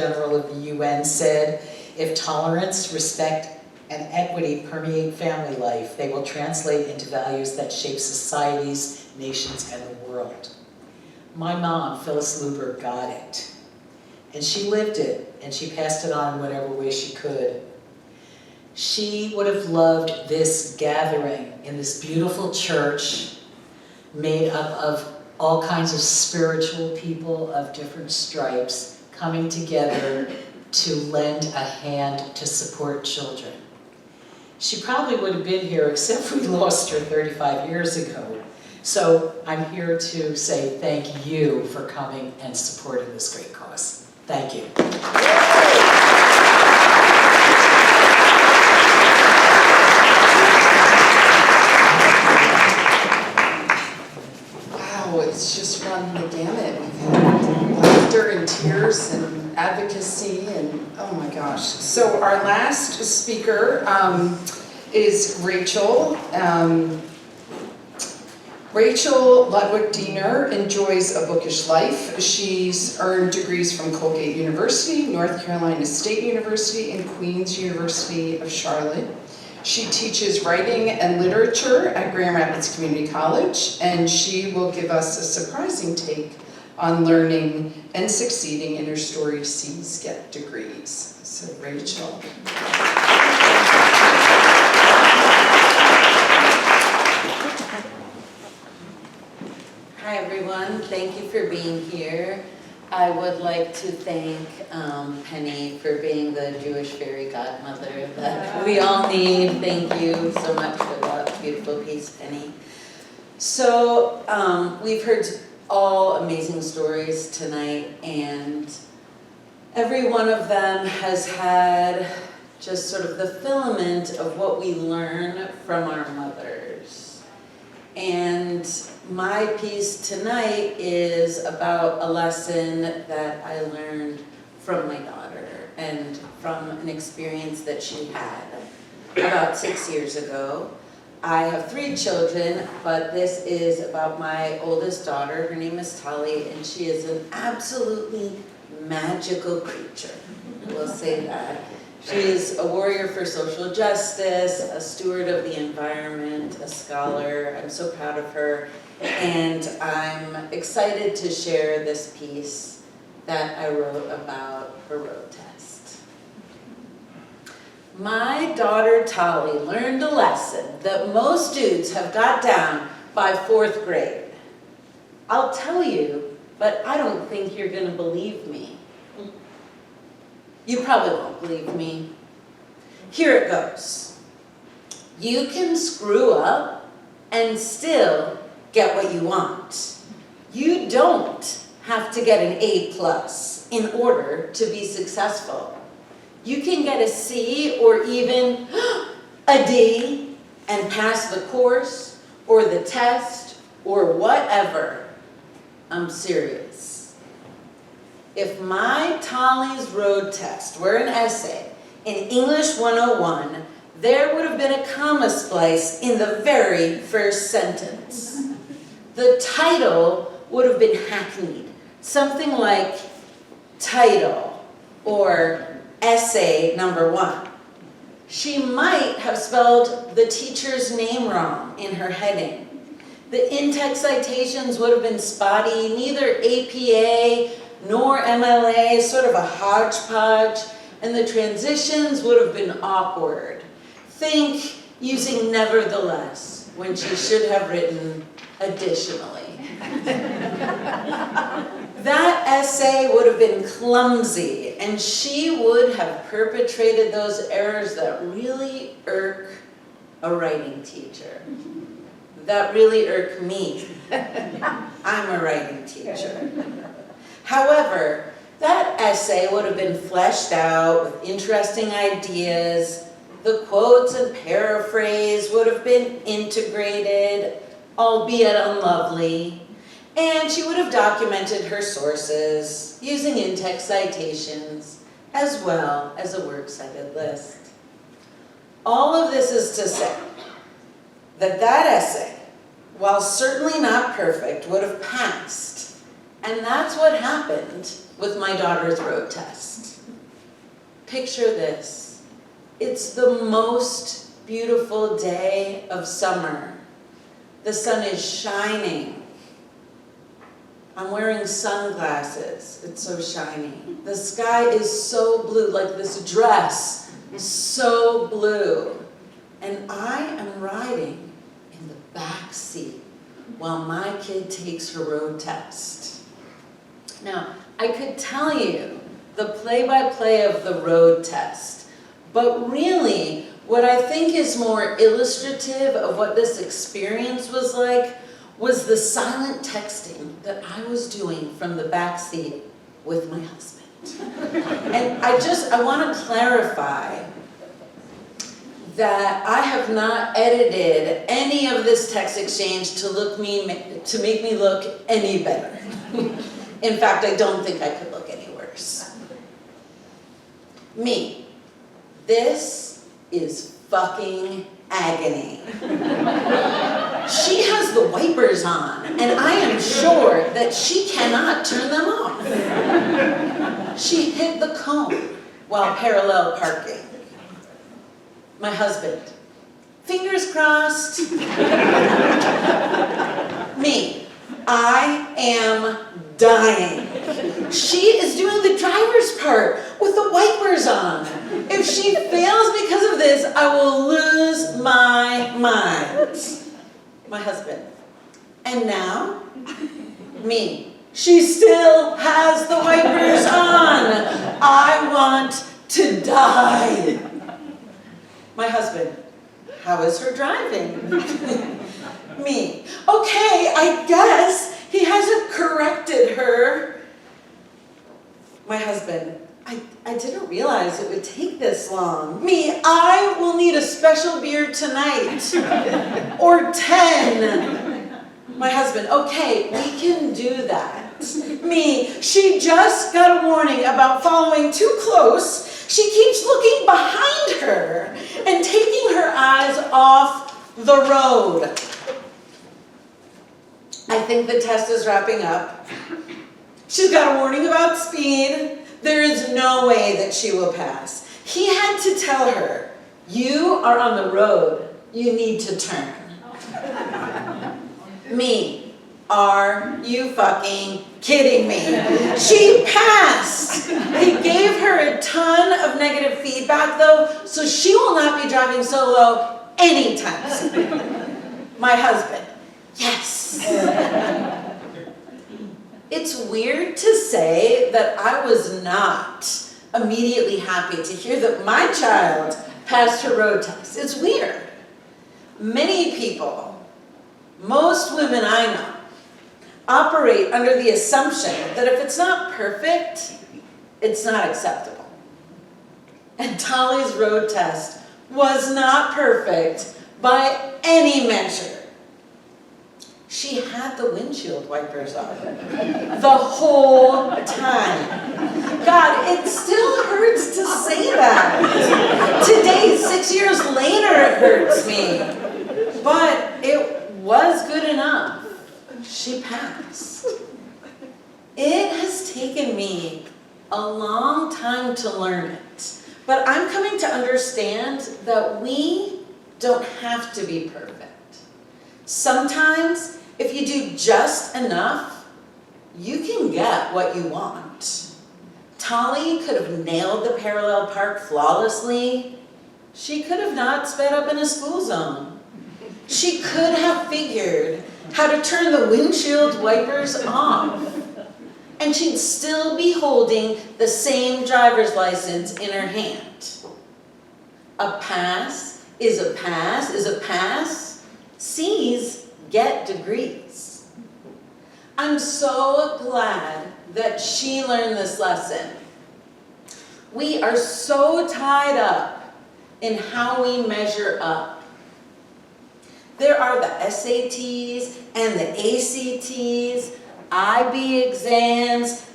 General of the UN said, if tolerance, respect, and equity permeate family life, they will translate into values that shape societies, nations, and the world. My mom, Phyllis Luber, got it. And she lived it, and she passed it on in whatever way she could. She would have loved this gathering in this beautiful church made up of all kinds of spiritual people of different stripes coming together to lend a hand to support children. She probably would have been here, except we lost her 35 years ago. So I'm here to say thank you for coming and supporting this great cause. Thank you. Wow, it's just run the gamut. We've had laughter and tears and advocacy and oh my gosh. So our last speaker is Rachel. Rachel Ludwig-Diener enjoys a bookish life. She's earned degrees from Colgate University, North Carolina State University, and Queen's University of Charlotte. She teaches writing and literature at Grand Rapids Community College, and she will give us a surprising take on learning and succeeding in her story, C's Get Degrees. So Rachel. Hi everyone, thank you for being here. I would like to thank Penni for being the Jewish fairy godmother that we all need. Thank you so much for that beautiful piece, Penni. So we've heard all amazing stories tonight, and every one of them has had just sort of the filament of what we learn from our mothers. And my piece tonight is about a lesson that I learned from my daughter and from an experience that she had about 6 years ago. I have 3 children, but this is about my oldest daughter. Her name is Tali, and she is an absolutely magical creature. We'll say that. She is a warrior for social justice, a steward of the environment, a scholar. I'm so proud of her. And I'm excited to share this piece that I wrote about her road test. My daughter Tali learned a lesson that most dudes have got down by 4th grade. I'll tell you, but I don't think you're gonna believe me. You probably won't believe me. Here it goes. You can screw up and still get what you want. You don't have to get an A+ in order to be successful. You can get a C or even a D and pass the course or the test or whatever. I'm serious. If my Tali's road test were an essay in English 101, there would have been a comma splice in the very first sentence. The title would have been hackneyed, something like title or essay number 1. She might have spelled the teacher's name wrong in her heading. The in-text citations would have been spotty, neither APA nor MLA, sort of a hodgepodge, and the transitions would have been awkward. Think using nevertheless when she should have written additionally. That essay would have been clumsy, and she would have perpetrated those errors that really irk a writing teacher. That really irk me. I'm a writing teacher. However, that essay would have been fleshed out with interesting ideas. The quotes and paraphrase would have been integrated, albeit unlovely, and she would have documented her sources using in-text citations as well as a works cited list. All of this is to say that that essay, while certainly not perfect, would have passed And that's what happened with my daughter's road test. Picture this. It's the most beautiful day of summer. The sun is shining. I'm wearing sunglasses. It's so shiny. The sky is so blue, like this dress, so blue. And I am riding in the back seat while my kid takes her road test. Now, I could tell you the play-by-play of the road test, but really, what I think is more illustrative of what this experience was like was the silent texting that I was doing from the back seat with my husband. And I want to clarify that I have not edited any of this text exchange to make me look any better. In fact, I don't think I could look any worse. Me, this is fucking agony. She has the wipers on, and I am sure that she cannot turn them off. She hit the cone while parallel parking. My husband, fingers crossed. Me, I am dying. She is doing the driver's part with the wipers on. If she fails because of this, I will lose my mind. My husband. And now, me. She still has the wipers on. I want to die. My husband. How is her driving? Me. Okay, I guess he hasn't corrected her. My husband. I didn't realize it would take this long. Me, I will need a special beer tonight. Or 10. My husband, okay, we can do that. Me, she just got a warning about following too close. She keeps looking behind her and taking her eyes off the road. I think the test is wrapping up. She's got a warning about speed. There is no way that she will pass. He had to tell her, you are on the road, you need to turn. Me, are you fucking kidding me? She passed! He gave her a ton of negative feedback though, so she will not be driving solo anytime soon. My husband, yes. It's weird to say that I was not immediately happy to hear that my child passed her road test. It's weird. Many people, most women I know, operate under the assumption that if it's not perfect, it's not acceptable. And Tali's road test was not perfect by any measure. She had the windshield wipers on the whole time. God, it still hurts to say that. Today, 6 years later, it hurts me. But it was good enough. She passed. It has taken me a long time to learn it. But I'm coming to understand that we don't have to be perfect. Sometimes, if you do just enough, you can get what you want. Tali could have nailed the parallel park flawlessly. She could have not sped up in a school zone. She could have figured how to turn the windshield wipers off. And she'd still be holding the same driver's license in her hand. A pass is a pass is a pass. C's get degrees. I'm so glad that she learned this lesson. We are so tied up in how we measure up. There are the SATs and the ACTs, IB exams,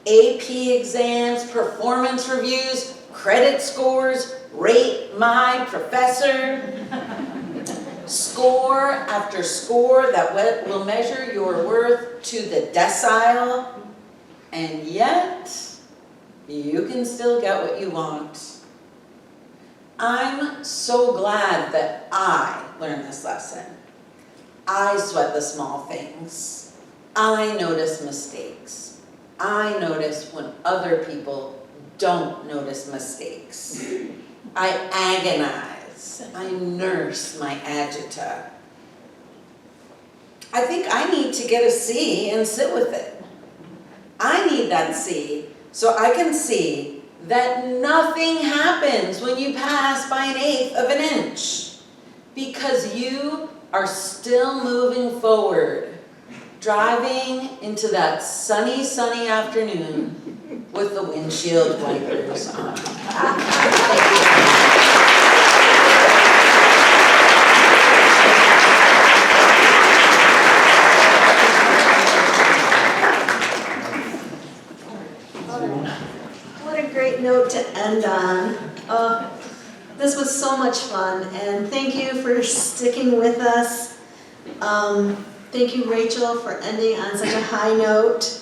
AP exams, performance reviews, credit scores, rate my professor. Score after score that will measure your worth to the decile, and yet you can still get what you want. I'm so glad that I learned this lesson. I sweat the small things. I notice mistakes. I notice when other people don't notice mistakes. I agonize. I nurse my agita. I think I need to get a C and sit with it. I need that C so I can see that nothing happens when you pass by 1/8 of an inch, because you are still moving forward, driving into that sunny, sunny afternoon with the windshield wipers on. What a great note to end on. This was so much fun, and thank you for sticking with us. Thank you, Rachel, for ending on such a high note.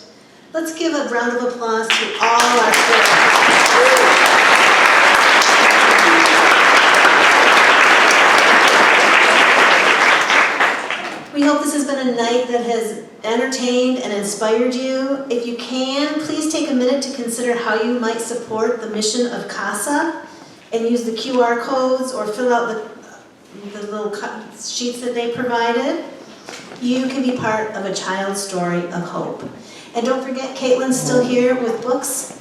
Let's give a round of applause to all our students. We hope this has been a night that has entertained and inspired you. If you can, please take a minute to consider how you might support the mission of CASA and use the QR codes or fill out the little sheets that they provided. You can be part of a child's story of hope. And don't forget, Caitlin's still here with books.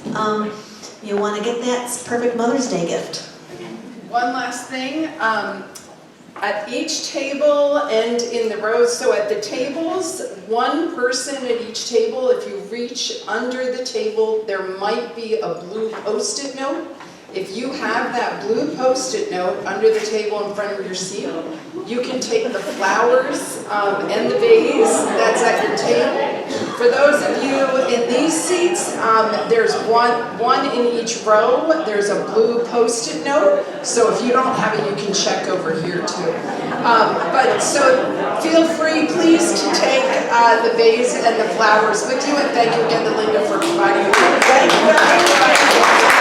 You want to get that perfect Mother's Day gift. One last thing, at each table and in the rows, so at the tables, one person at each table, if you reach under the table, there might be a blue Post-it note. If you have that blue Post-it note under the table in front of your seat, you can take the flowers and the vase that's at your table. For those of you in these seats, there's one in each row. There's a blue Post-it note, so if you don't have it, you can check over here too. But so feel free, please, to take the vase and the flowers with you, and thank you again to Linda for providing. Thank you.